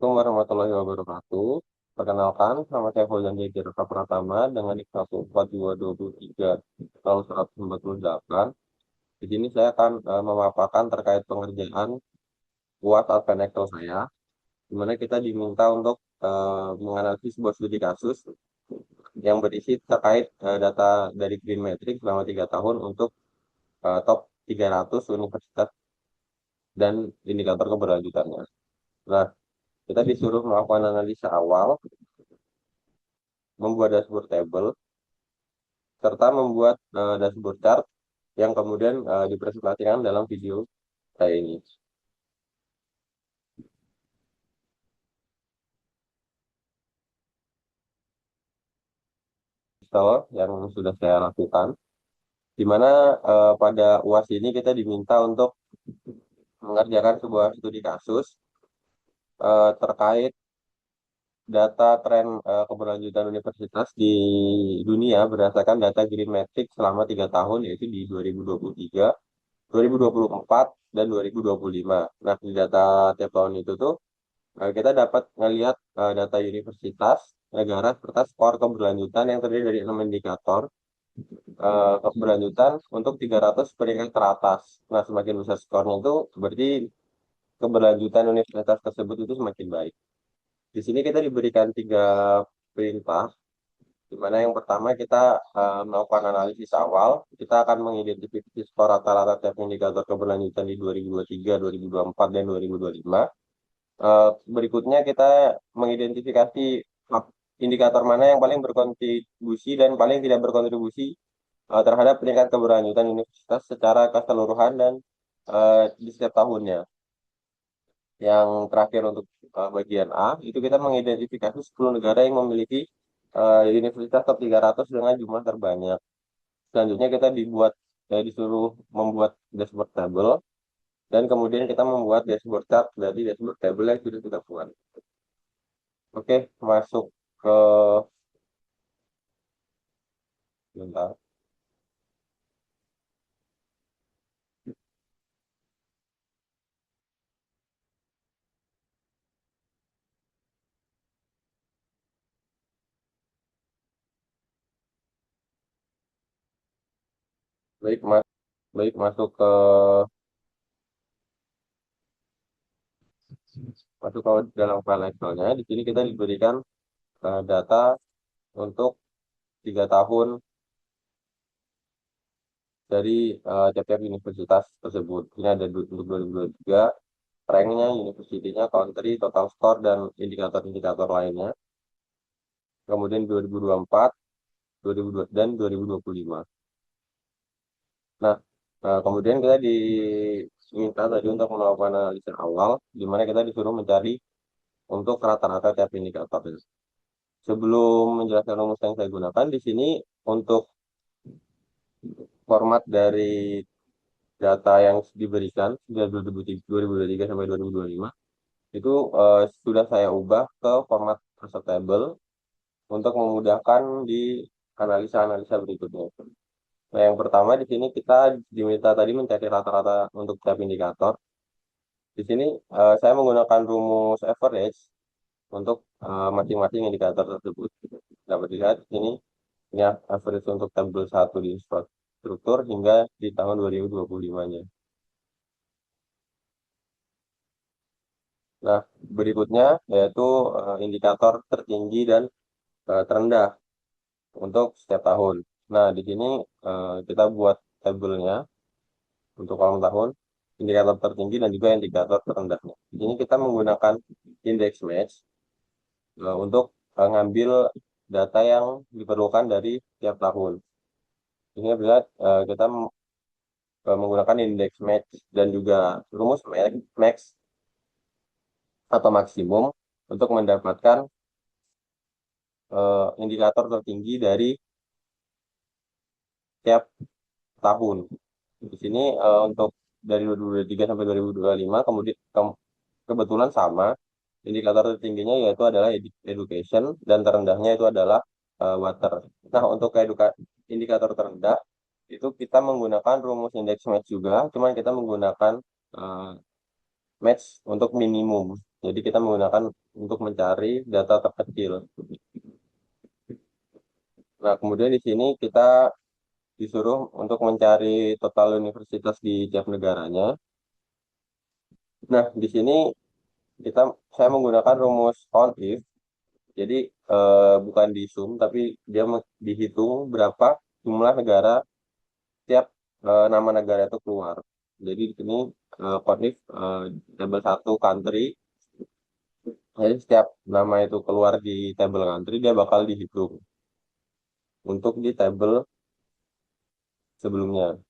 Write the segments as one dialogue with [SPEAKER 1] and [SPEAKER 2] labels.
[SPEAKER 1] Assalamualaikum warahmatullahi wabarakatuh. Perkenalkan, nama saya Fauzan Jagir Pratama dengan NIK 14223-148. Di sini saya akan memaparkan terkait pengerjaan UAS Advanced Excel saya, di mana kita diminta untuk menganalisis sebuah studi kasus yang berisi terkait data dari Green Metric selama 3 tahun untuk top 300 universitas dan indikator keberlanjutannya. Nah, kita disuruh melakukan analisa awal, membuat dashboard table, serta membuat dashboard chart yang kemudian dipresentasikan dalam video saya ini. Install yang sudah saya lakukan, di mana pada UAS ini kita diminta untuk mengerjakan sebuah studi kasus terkait data tren keberlanjutan universitas di dunia berdasarkan data Green Metric selama 3 tahun, yaitu di 2023, 2024, dan 2025. Nah, di data tiap tahun itu tuh kita dapat melihat data universitas, negara, serta skor keberlanjutan yang terdiri dari 6 indikator keberlanjutan untuk 300 peringkat teratas. Nah, semakin besar skornya itu berarti keberlanjutan universitas tersebut itu semakin baik. Di sini kita diberikan 3 perintah, di mana yang pertama kita melakukan analisis awal. Kita akan mengidentifikasi skor rata-rata tiap indikator keberlanjutan di 2023, 2024, dan 2025. Berikutnya kita mengidentifikasi indikator mana yang paling berkontribusi dan paling tidak berkontribusi terhadap peningkatan keberlanjutan universitas secara keseluruhan dan di setiap tahunnya. Yang terakhir untuk bagian A, itu kita mengidentifikasi 10 negara yang memiliki universitas top 300 dengan jumlah terbanyak. Selanjutnya kita disuruh membuat dashboard table, dan kemudian kita membuat dashboard chart dari dashboard table yang sudah kita buat. Oke, masuk ke bentar. Baik, baik, masuk ke dalam file Excel-nya. Di sini kita diberikan data untuk 3 tahun dari tiap-tiap universitas tersebut. Ini ada untuk 2023, ranknya, universitinya, country, total score, dan indikator-indikator lainnya. Kemudian 2024, 2002, dan 2025. Nah, kemudian kita diminta tadi untuk melakukan analisa awal, di mana kita disuruh mencari untuk rata-rata tiap indikator. Sebelum menjelaskan rumus yang saya gunakan, di sini untuk format dari data yang diberikan dari 2023 sampai 2025 itu sudah saya ubah ke format Excel table untuk memudahkan di analisa-analisa berikutnya. Nah, yang pertama di sini kita diminta tadi mencari rata-rata untuk tiap indikator. Di sini saya menggunakan rumus average untuk masing-masing indikator tersebut. Dapat dilihat di sini, ini average untuk tabel 1 di struktur hingga di tahun 2025-nya. Nah, berikutnya yaitu indikator tertinggi dan terendah untuk setiap tahun. Nah, di sini kita buat tabelnya untuk kolom tahun, indikator tertinggi dan juga indikator terendahnya. Di sini kita menggunakan index match untuk ngambil data yang diperlukan dari tiap tahun. Ini lihat kita menggunakan index match dan juga rumus max atau maksimum untuk mendapatkan indikator tertinggi dari tiap tahun. Di sini untuk dari 2023 sampai 2025, kemudian kebetulan sama, indikator tertingginya yaitu adalah education dan terendahnya itu adalah water. Nah, untuk indikator terendah itu kita menggunakan rumus index match juga, cuman kita menggunakan match untuk minimum. Jadi kita menggunakan untuk mencari data terkecil. Nah, kemudian di sini kita disuruh untuk mencari total universitas di tiap negaranya. Nah, di sini kita saya menggunakan rumus count if. Jadi bukan di sum, tapi dia dihitung berapa jumlah negara tiap nama negara itu keluar. Jadi di sini count if tabel satu country. Jadi setiap nama itu keluar di tabel country, dia bakal dihitung untuk di tabel sebelumnya.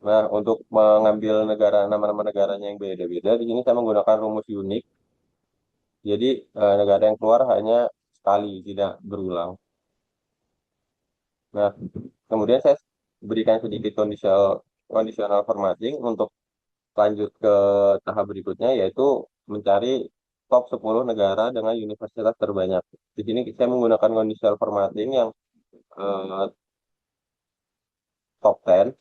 [SPEAKER 1] Nah, untuk mengambil negara nama-nama negaranya yang beda-beda, di sini saya menggunakan rumus unik. Jadi negara yang keluar hanya sekali, tidak berulang. Nah, kemudian saya berikan sedikit conditional formatting untuk lanjut ke tahap berikutnya, yaitu mencari top 10 negara dengan universitas terbanyak. Di sini saya menggunakan conditional formatting yang eh, top 10,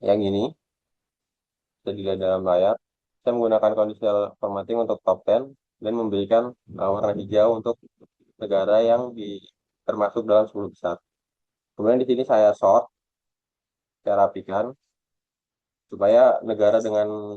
[SPEAKER 1] yang ini, bisa dilihat dalam layar. Saya menggunakan conditional formatting untuk top 10 dan memberikan warna hijau untuk negara yang termasuk dalam 10 besar. Kemudian di sini saya sort, saya rapikan, supaya negara dengan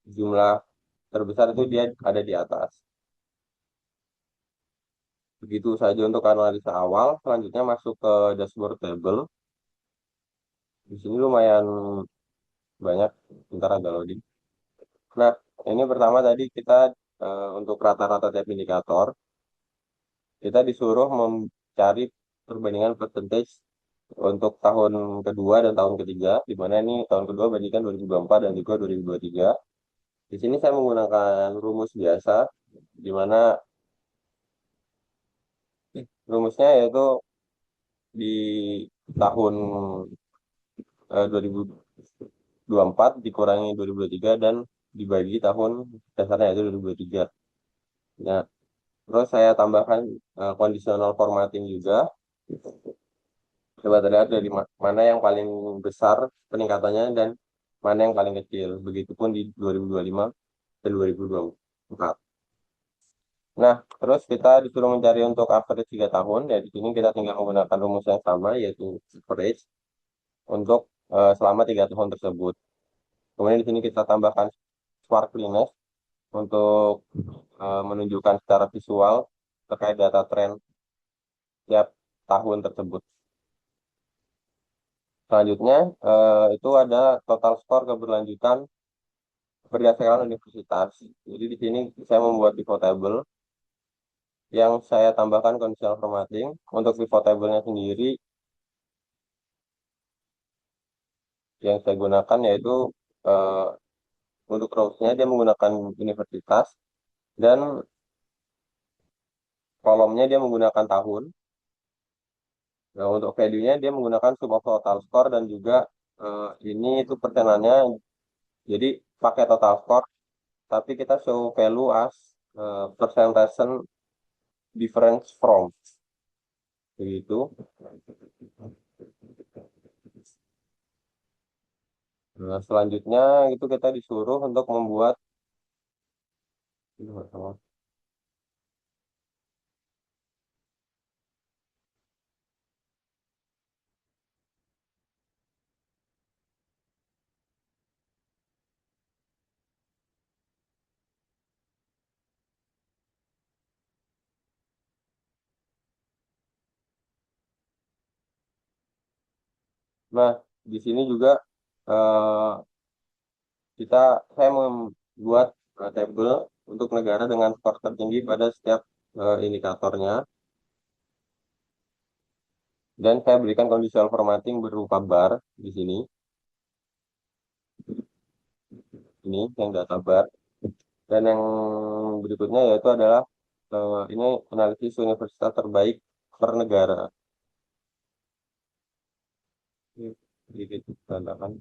[SPEAKER 1] jumlah terbesar itu dia ada di atas. Begitu saja untuk analisa awal. Selanjutnya masuk ke dashboard table. Di sini lumayan banyak, ntar agak loading. Nah, ini pertama tadi kita untuk rata-rata tiap indikator, kita disuruh mencari perbandingan percentage untuk tahun kedua dan tahun ketiga, di mana ini tahun kedua bandingkan 2024 dan juga 2023. Di sini saya menggunakan rumus biasa, di mana rumusnya yaitu di tahun 2024 dikurangi 2023 dan dibagi tahun dasarnya yaitu 2023. Nah, terus saya tambahkan conditional formatting juga. Coba terlihat dari mana yang paling besar peningkatannya dan mana yang paling kecil. Begitupun di 2025 dan 2024. Nah, terus kita disuruh mencari untuk average 3 tahun. Ya, di sini kita tinggal menggunakan rumus yang sama, yaitu average untuk selama 3 tahun tersebut. Kemudian di sini kita tambahkan sparkliness untuk menunjukkan secara visual terkait data tren tiap tahun tersebut. Selanjutnya, itu ada total skor keberlanjutan berdasarkan universitas. Jadi di sini saya membuat pivot table yang saya tambahkan conditional formatting. Untuk pivot table-nya sendiri yang saya gunakan yaitu eh, untuk rows-nya dia menggunakan universitas dan kolomnya dia menggunakan tahun. Nah, untuk value-nya dia menggunakan sum of total score dan juga ini itu persenannya. Jadi pakai total score, tapi kita show value as percentage difference from. Begitu. Nah, selanjutnya itu kita disuruh untuk membuat. Nah, di sini juga eh, saya membuat table untuk negara dengan skor tertinggi pada setiap indikatornya dan saya berikan conditional formatting berupa bar di sini. Ini yang data bar dan yang berikutnya yaitu adalah ini analisis universitas terbaik per negara. Ini sedikit tandakan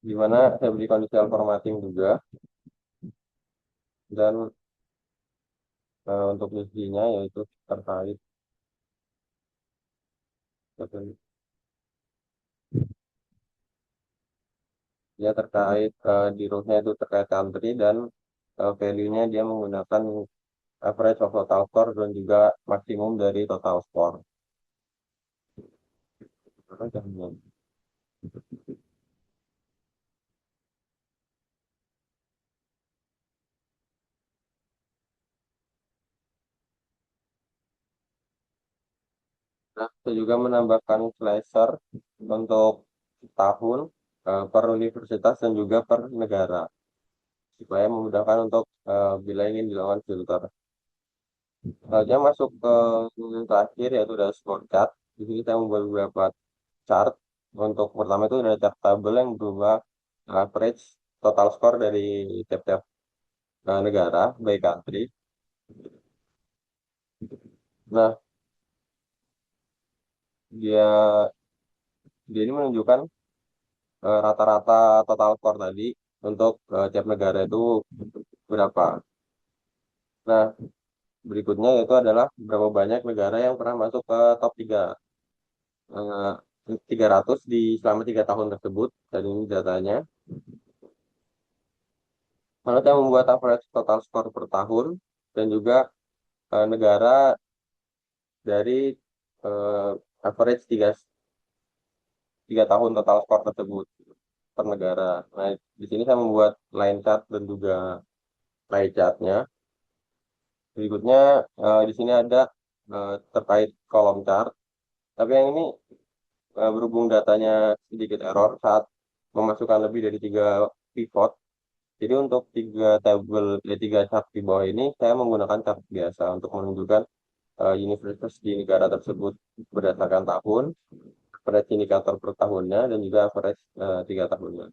[SPEAKER 1] di mana saya beri conditional formatting juga dan untuk misinya yaitu terkait ya terkait di rootnya itu terkait country dan value-nya dia menggunakan average of total score dan juga maksimum dari total score. Nah, kita juga menambahkan slicer untuk tahun per universitas dan juga per negara supaya memudahkan untuk bila ingin dilakukan filter. Selanjutnya masuk ke yang terakhir yaitu dashboard chart. Di sini kita membuat beberapa chart. Untuk pertama itu ada chart tabel yang berubah average total score dari tiap-tiap negara, by country. Nah, dia dia ini menunjukkan rata-rata total score tadi untuk tiap negara itu berapa. Nah, berikutnya itu adalah berapa banyak negara yang pernah masuk ke top 3. 300 di selama 3 tahun tersebut. Dan ini datanya. Lalu kita membuat average total score per tahun dan juga negara dari eh, average tiga tahun total score tersebut per negara. Nah, di sini saya membuat line chart dan juga pie chartnya. Berikutnya di sini ada terkait kolom chart. Tapi yang ini berhubung datanya sedikit error saat memasukkan lebih dari 3 pivot. Jadi untuk tiga chart di bawah ini saya menggunakan chart biasa untuk menunjukkan universitas di negara tersebut berdasarkan tahun, average indikator per tahunnya, dan juga average 3 tahunnya.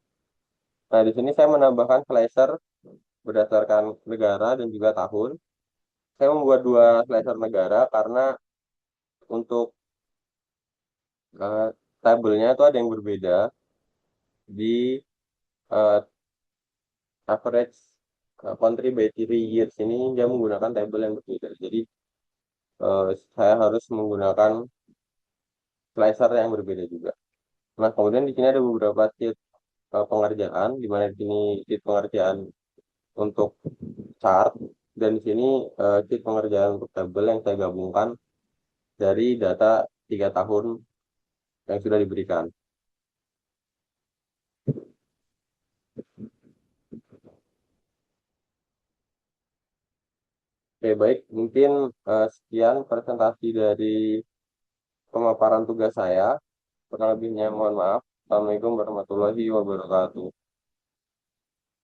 [SPEAKER 1] Nah, di sini saya menambahkan slicer berdasarkan negara dan juga tahun. Saya membuat 2 slicer negara karena untuk eh, tabelnya itu ada yang berbeda di eh, average country by 3 years ini dia menggunakan tabel yang berbeda. Jadi saya harus menggunakan slicer yang berbeda juga. Nah, kemudian di sini ada beberapa sheet pengerjaan, di mana di sini sheet pengerjaan untuk chart dan di sini sheet pengerjaan untuk tabel yang saya gabungkan dari data 3 tahun yang sudah diberikan. Oke, baik. Mungkin sekian presentasi dari pemaparan tugas saya. Kurang lebihnya mohon maaf. Assalamualaikum warahmatullahi wabarakatuh.